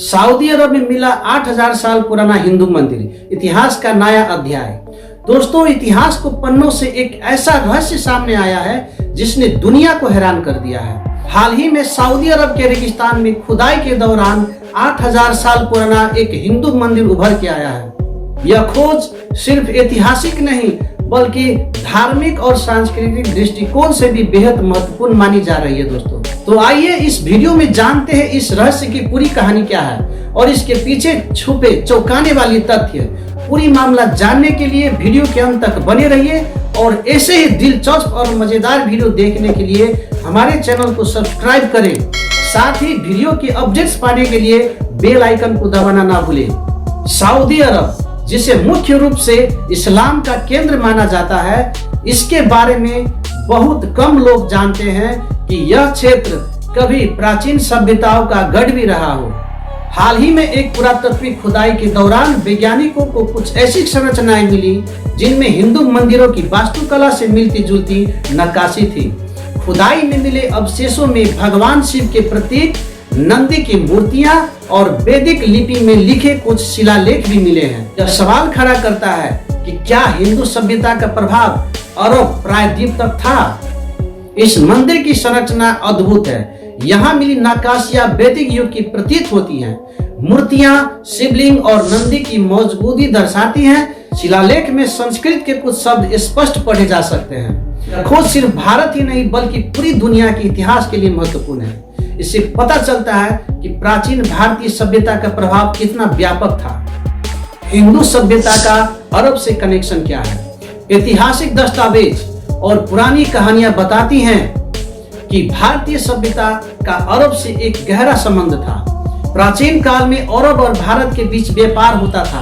Saudi अरब में मिला 8000 साल पुराना हिंदू मंदिर, इतिहास का नया अध्याय। दोस्तों, इतिहास को पन्नों से एक ऐसा रहस्य सामने आया है जिसने दुनिया को हैरान कर दिया है। हाल ही में सऊदी अरब के रेगिस्तान में खुदाई के दौरान 8000 साल पुराना एक हिंदू मंदिर उभर के आया है। यह खोज सिर्फ ऐतिहासिक नहीं बल्कि धार्मिक और सांस्कृतिक दृष्टिकोण से भी बेहद महत्वपूर्ण मानी जा रही है। दोस्तों, तो आइए इस वीडियो में जानते हैं इस रहस्य की पूरी कहानी क्या है और इसके पीछे छुपे चौंकाने वाली तथ्य। पूरी मामला जानने के लिए वीडियो के अंत तक बने रहिए और ऐसे ही दिलचस्प और मजेदार वीडियो देखने के लिए हमारे चैनल को सब्सक्राइब करें। साथ ही वीडियो की अपडेट्स पाने के लिए बेल आइकन को दबाना ना भूलें। सऊदी अरब, जिसे मुख्य रूप से इस्लाम का केंद्र माना जाता है, इसके बारे में बहुत कम लोग जानते हैं कि यह क्षेत्र कभी प्राचीन सभ्यताओं का गढ़ भी रहा हो। हाल ही में एक पुरातात्विक खुदाई के दौरान वैज्ञानिकों को कुछ ऐसी संरचनाएं मिली जिनमें हिंदू मंदिरों की वास्तुकला से मिलती जुलती नक्काशी थी। खुदाई में मिले अवशेषों में भगवान शिव के प्रतीक, नंदी की मूर्तियां और वैदिक लिपि में लिखे कुछ शिलालेख भी मिले हैं। यह सवाल खड़ा करता है कि क्या हिंदू सभ्यता का प्रभाव अरब प्रायद्वीप तक था? इस मंदिर की संरचना अद्भुत है। यहाँ मिली नक्काशियां वैदिक युग की प्रतीत होती हैं। मूर्तियां शिवलिंग और नंदी की मौजूदगी दर्शाती हैं। शिलालेख में संस्कृत के कुछ शब्द स्पष्ट पढ़े जा सकते हैं। खोज सिर्फ भारत ही नहीं बल्कि पूरी दुनिया के इतिहास के लिए महत्वपूर्ण है। इससे पता चलता है कि प्राचीन भारतीय सभ्यता का प्रभाव कितना व्यापक था। हिंदू सभ्यता का अरब से कनेक्शन क्या है? ऐतिहासिक दस्तावेज और पुरानी कहानियां बताती हैं कि भारतीय सभ्यता का अरब से एक गहरा संबंध था। प्राचीन काल में अरब और भारत के बीच व्यापार होता था।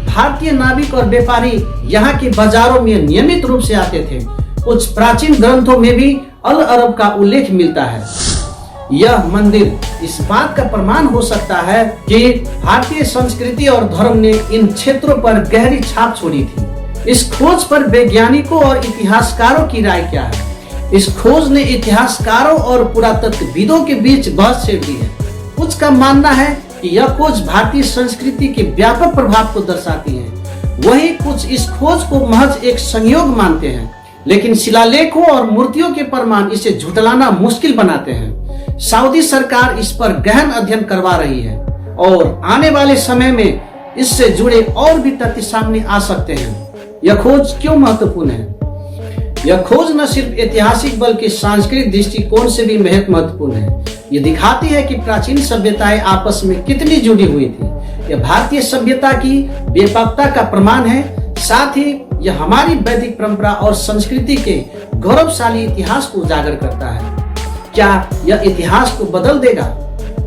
भारतीय नाविक और व्यापारी यहाँ के बाजारों में नियमित रूप से आते थे। कुछ प्राचीन ग्रंथों में भी अल अरब का उल्लेख मिलता है। यह मंदिर इस बात का प्रमाण हो सकता है कि भारतीय संस्कृति और धर्म ने इन क्षेत्रों पर गहरी छाप छोड़ी थी। इस खोज पर वैज्ञानिकों और इतिहासकारों की राय क्या है? इस खोज ने इतिहासकारों और पुरातत्वविदों के बीच बहस छेड़ दी है। कुछ का मानना है कि यह खोज भारतीय संस्कृति के व्यापक प्रभाव को दर्शाती है, वहीं कुछ इस खोज को महज एक संयोग मानते हैं। लेकिन शिलालेखों और मूर्तियों के प्रमाण इसे झुठलाना मुश्किल बनाते हैं। सऊदी सरकार इस पर गहन अध्ययन करवा रही है और आने वाले समय में इससे जुड़े और भी तथ्य सामने आ सकते हैं। यह खोज क्यों महत्वपूर्ण है? यह खोज न सिर्फ ऐतिहासिक बल्कि सांस्कृतिक दृष्टिकोण से भी महत्वपूर्ण है। यह दिखाती है कि प्राचीन सभ्यताएं आपस में कितनी जुड़ी हुई थी। यह भारतीय सभ्यता की व्यापकता का प्रमाण है। साथ ही यह हमारी वैदिक परंपरा और संस्कृति के गौरवशाली इतिहास को उजागर करता है। क्या यह इतिहास को बदल देगा?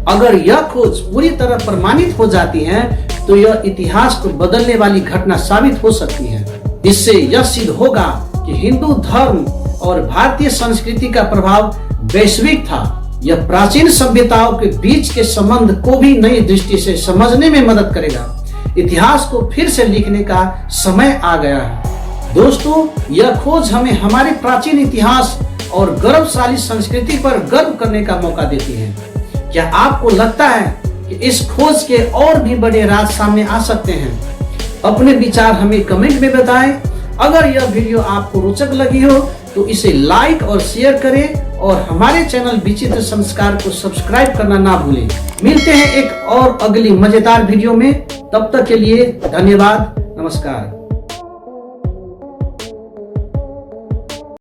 अगर यह खोज पूरी तरह प्रमाणित हो जाती है तो यह इतिहास को बदलने वाली घटना साबित हो सकती है। इससे यह सिद्ध होगा कि हिंदू धर्म और भारतीय संस्कृति का प्रभाव वैश्विक था। यह प्राचीन सभ्यताओं के बीच के संबंध को भी नई दृष्टि से समझने में मदद करेगा। इतिहास को फिर से लिखने का समय आ गया है। दोस्तों, यह खोज हमें हमारे प्राचीन इतिहास और गौरवशाली संस्कृति पर गर्व करने का मौका देती है। क्या आपको लगता है कि इस खोज के और भी बड़े राज सामने आ सकते हैं? अपने विचार हमें कमेंट में बताएं। अगर यह वीडियो आपको रोचक लगी हो तो इसे लाइक और शेयर करें और हमारे चैनल विचित्र संस्कार को सब्सक्राइब करना ना भूलें। मिलते हैं एक और अगली मजेदार वीडियो में। तब तक के लिए धन्यवाद। नमस्कार।